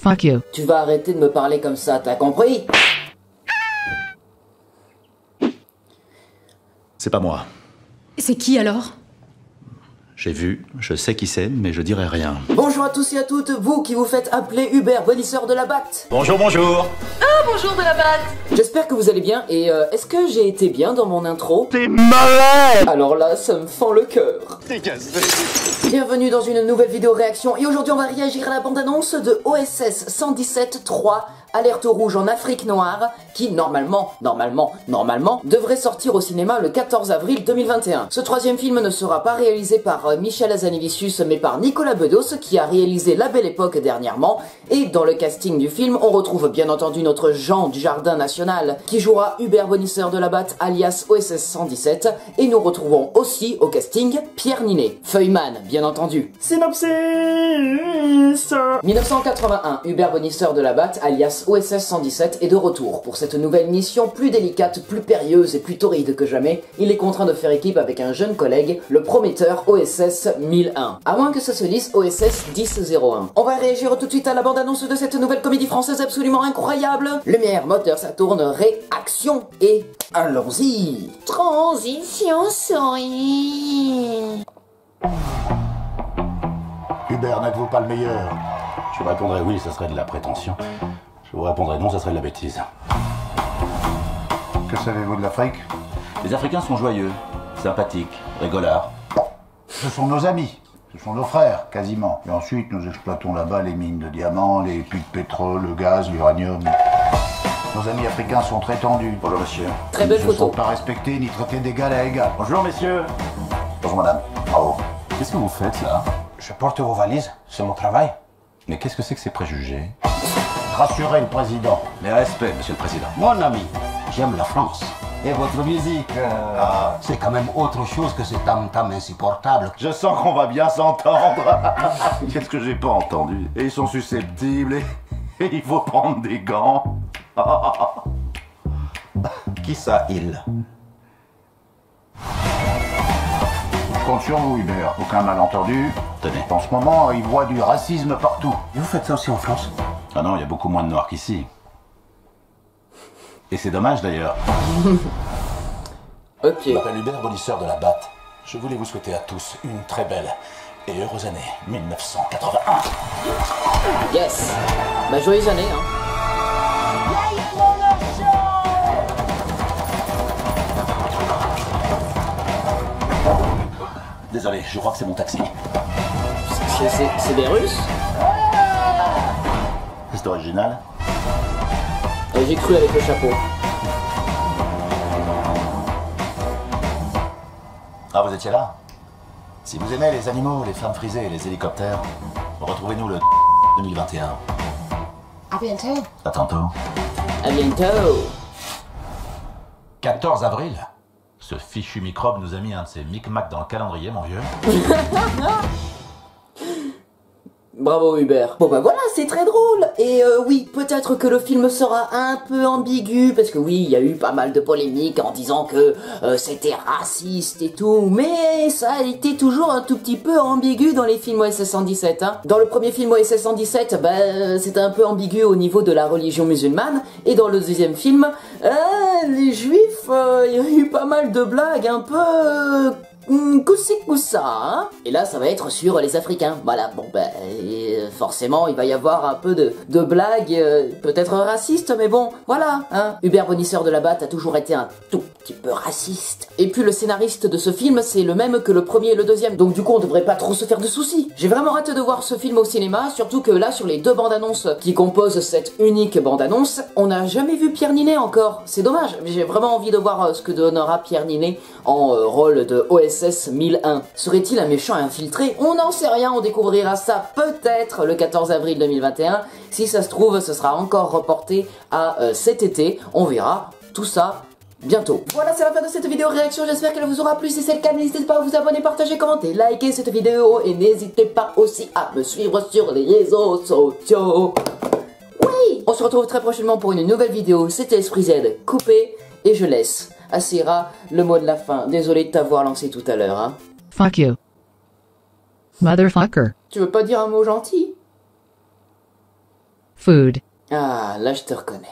Fuck you. Tu vas arrêter de me parler comme ça, t'as compris? C'est pas moi. C'est qui alors? J'ai vu, je sais qui c'est, mais je dirai rien. Bonjour à tous et à toutes, vous qui vous faites appeler Hubert, bonisseur de la batte. Bonjour, bonjour. Bonjour de la batte. J'espère que vous allez bien et est-ce que j'ai été bien dans mon intro? T'es malade. Alors là, ça me fend le cœur. T'es cassé. Bienvenue dans une nouvelle vidéo réaction et aujourd'hui on va réagir à la bande-annonce de OSS 117-3, Alerte rouge en Afrique noire, qui normalement, devrait sortir au cinéma le 14 avril 2021. Ce troisième film ne sera pas réalisé par Michel Hazanavicius mais par Nicolas Bedos qui a réalisé La Belle Époque dernièrement, et dans le casting du film on retrouve bien entendu notre Jean du Jardin National qui jouera Hubert Bonisseur de la Batte alias OSS 117, et nous retrouvons aussi au casting Pierre Ninet, Feuilleman bien entendu. Synopsis. 1981, Hubert Bonisseur de la Batte alias OSS 117 est de retour. Pour cette nouvelle mission plus délicate, plus périlleuse et plus torride que jamais, il est contraint de faire équipe avec un jeune collègue, le prometteur OSS 1001. À moins que ça se dise OSS 1001. On va réagir tout de suite à la bande-annonce de cette nouvelle comédie française absolument incroyable. Lumière, moteur, ça tourne, réaction et allons-y. Transition souris. Hubert, n'êtes-vous pas le meilleur? Je vous répondrais oui, ça serait de la prétention. Je vous répondrais non, ça serait de la bêtise. Que savez-vous de l'Afrique? Les Africains sont joyeux, sympathiques, rigolards. Ce sont nos amis, ce sont nos frères, quasiment. Et ensuite, nous exploitons là-bas les mines de diamants, les puits de pétrole, le gaz, l'uranium. Nos amis africains sont très tendus. Bonjour monsieur. Très belle Ils ne photo. sont pas respectés ni traités d'égal à égal. Bonjour messieurs. Bonjour madame. Bravo. Qu'est-ce que vous faites là? Je porte vos valises, c'est mon travail. Mais qu'est-ce que c'est que ces préjugés? Rassurez le président. Les respects, monsieur le président. Mon ami, j'aime la France. Et votre musique, c'est quand même autre chose que cet tam-tam insupportable. Je sens qu'on va bien s'entendre. Qu'est-ce que j'ai pas entendu? Et ils sont susceptibles et il faut prendre des gants. Qui ça, il? Je compte sur vous, Hubert. Aucun malentendu. Tenez. En ce moment, il voit du racisme partout. Vous faites ça aussi en France? Ah non, il y a beaucoup moins de noirs qu'ici. Et c'est dommage d'ailleurs. Ok. Je m'appelle Hubert Bonisseur de la Batte. Je voulais vous souhaiter à tous une très belle et heureuse année 1981. Yes. Bah joyeuse année hein. Désolé, je crois que c'est mon taxi. C'est des Russes? C'est original. J'ai cru avec le chapeau. Ah, vous étiez là? Si vous aimez les animaux, les femmes frisées et les hélicoptères, retrouvez-nous le 2021. À bientôt. À tantôt. À bientôt. 14 avril? Ce fichu microbe nous a mis un de ces micmacs dans le calendrier, mon vieux. Bravo Hubert. Bon bah voilà, c'est très drôle. Et oui, peut-être que le film sera un peu ambigu, parce que oui, il y a eu pas mal de polémiques en disant que c'était raciste et tout, mais ça a été toujours un tout petit peu ambigu dans les films OSS 117. Hein. Dans le premier film OSS 117, bah, c'était un peu ambigu au niveau de la religion musulmane, et dans le deuxième film, les juifs, il y a eu pas mal de blagues un peu... Coussa, hein. Et là ça va être sur les Africains. Voilà, bon ben forcément il va y avoir un peu de blagues, peut-être racistes, mais bon, voilà, hein. Hubert Bonisseur de la Batte a toujours été un tout petit peu raciste. Et puis le scénariste de ce film, c'est le même que le premier et le deuxième, donc du coup on devrait pas trop se faire de soucis. J'ai vraiment hâte de voir ce film au cinéma, surtout que là sur les deux bandes annonces qui composent cette unique bande annonce, on n'a jamais vu Pierre Ninet encore. C'est dommage, j'ai vraiment envie de voir ce que donnera Pierre Ninet en rôle de OSS 1001. Serait-il un méchant infiltré? On n'en sait rien, on découvrira ça peut-être le 14 avril 2021. Si ça se trouve, ce sera encore reporté à cet été. On verra tout ça bientôt. Voilà, c'est la fin de cette vidéo réaction, j'espère qu'elle vous aura plu. Si c'est le cas, n'hésitez pas à vous abonner, partager, commenter, liker cette vidéo et n'hésitez pas aussi à me suivre sur les réseaux sociaux. Oui, on se retrouve très prochainement pour une nouvelle vidéo. C'était Esprit Z, coupé, et je laisse à Syrah le mot de la fin. Désolé de t'avoir lancé tout à l'heure, hein. Fuck you. Motherfucker. Tu veux pas dire un mot gentil? food. Ah, là je te reconnais.